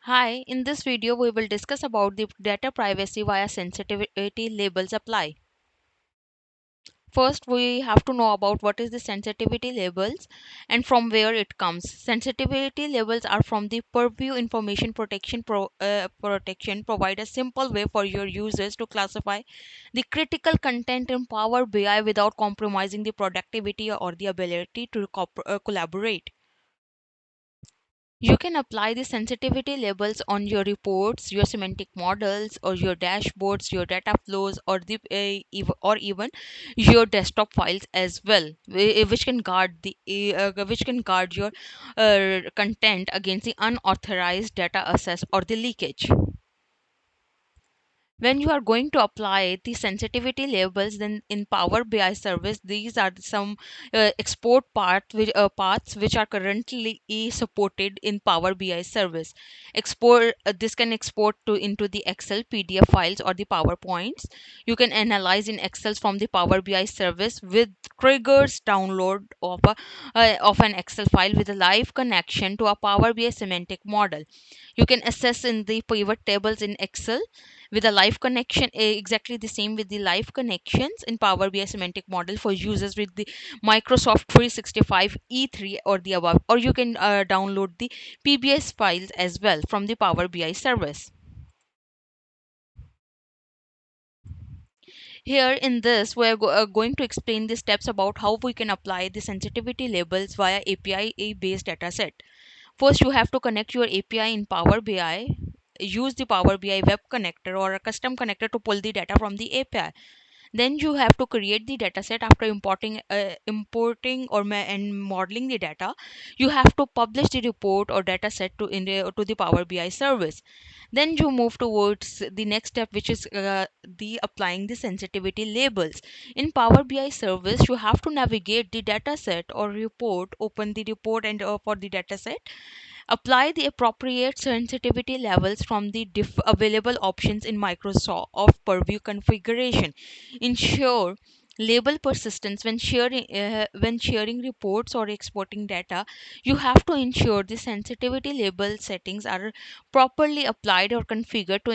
Hi, in this video we will discuss about the data privacy via sensitivity labels apply. First, we have to know about what is the sensitivity labels and from where it comes. Sensitivity labels are from the Purview Information Protection provide a simple way for your users to classify the critical content in Power BI without compromising the productivity or the ability to collaborate. You can apply the sensitivity labels on your reports, your semantic models, or your dashboards, your data flows, or or even your desktop files as well, which can guard which can guard your content against the unauthorized data access or the leakage. When you are going to apply the sensitivity labels, then in Power BI service, these are some paths which are currently supported in Power BI service. This can export to into the Excel PDF files or the PowerPoints. You can analyze in Excel from the Power BI service with triggers download of an Excel file with a live connection to a Power BI semantic model. You can access in the pivot tables in Excel with a live connection, exactly the same with the live connections in Power BI semantic model for users with the Microsoft 365 E3 or the above, or you can download the pbix files as well from the Power BI service. Here in this, we are going to explain the steps about how we can apply the sensitivity labels via API based dataset. First, you have to connect your API in Power BI. Use the Power BI web connector or a custom connector to pull the data from the API. Then you have to create the dataset after importing and modeling the data. You have to publish the report or dataset to the Power BI service. Then you move towards the next step, which is the applying the sensitivity labels. In Power BI service, you have to navigate the dataset or report, open the report and for the dataset. Apply the appropriate sensitivity levels from the available options in Microsoft Purview configuration. Ensure label persistence when sharing reports or exporting data. You have to ensure the sensitivity label settings are properly applied or configured to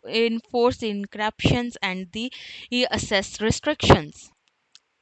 enforce the encryptions and the assess restrictions.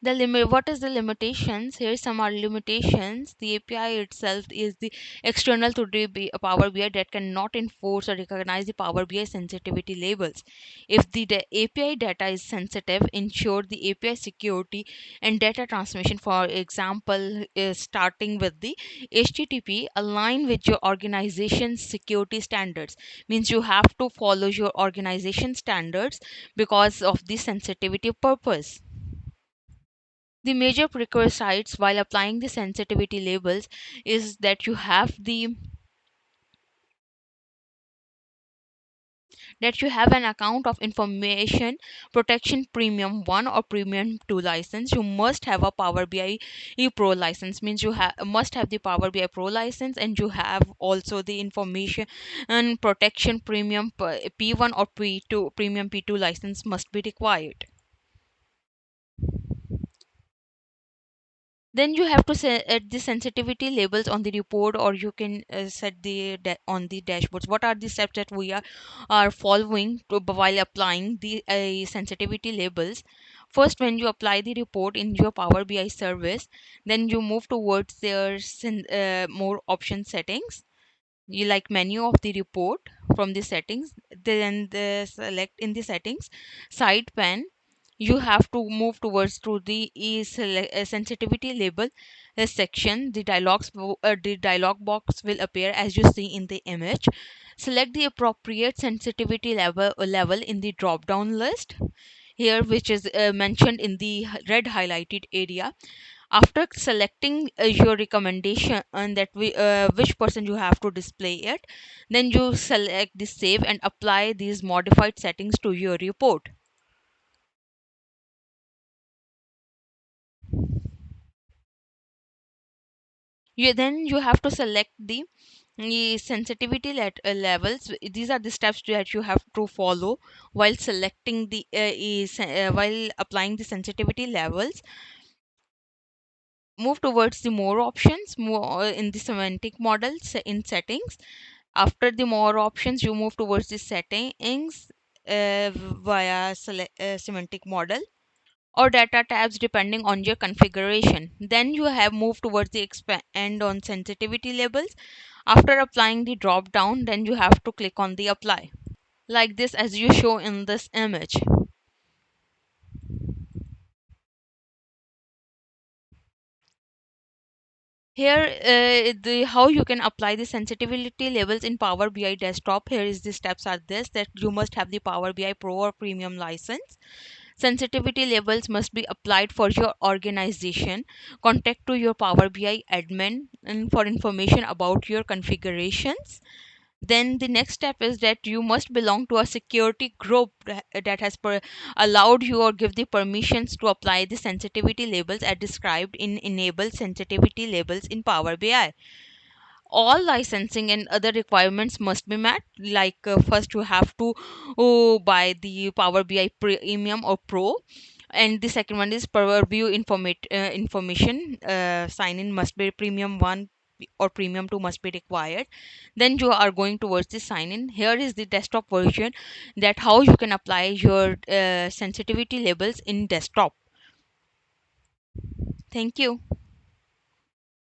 The limit, what is the limitations? Here some are limitations. The API itself is the external to the Power BI that cannot enforce or recognize the Power BI sensitivity labels. If the API data is sensitive, ensure the API security and data transmission. For example, is starting with the HTTP align with your organization's security standards. Means you have to follow your organization standards because of the sensitivity purpose. The major prerequisites while applying the sensitivity labels is that you have an account of information protection premium 1 or premium 2 license. You must have a Power BI Pro license. Means you must have the Power BI Pro license, and you have also the information and protection premium P1 or P2 premium P2 license must be required. Then you have to set the sensitivity labels on the report, or you can set on the dashboards. What are the steps that we are following while applying the sensitivity labels? First, when you apply the report in your Power BI service, then you move towards their more option settings. You like menu of the report from the settings, then the select in the settings side pane. You have to move towards to the sensitivity label section. The dialog box will appear as you see in the image. Select the appropriate sensitivity level in the drop down list here, which is mentioned in the red highlighted area. After selecting your recommendation and that which person you have to display it, then you select the save and apply these modified settings to your report. You have to select the sensitivity levels. These are the steps that you have to follow while selecting while applying the sensitivity levels. Move towards the more options, more in the semantic models in settings. After the more options, you move towards the settings via semantic model or data tabs depending on your configuration. Then you have moved towards the expand on sensitivity labels. After applying the drop down, then you have to click on the apply, like this as you show in this image. Here, the how you can apply the sensitivity labels in Power BI desktop. Here is the steps are this, that you must have the Power BI Pro or Premium license. Sensitivity labels must be applied for your organization. Contact to your Power BI admin and for information about your configurations. Then the next step is that you must belong to a security group that has allowed you or give the permissions to apply the sensitivity labels as described in enable sensitivity labels in Power BI. All licensing and other requirements must be met, like first you have to buy the Power BI Premium or Pro, and the second one is Purview information sign in must be Premium 1 or Premium 2 must be required. Then you are going towards the sign in. Here is the desktop version, that how you can apply your sensitivity labels in desktop. Thank you.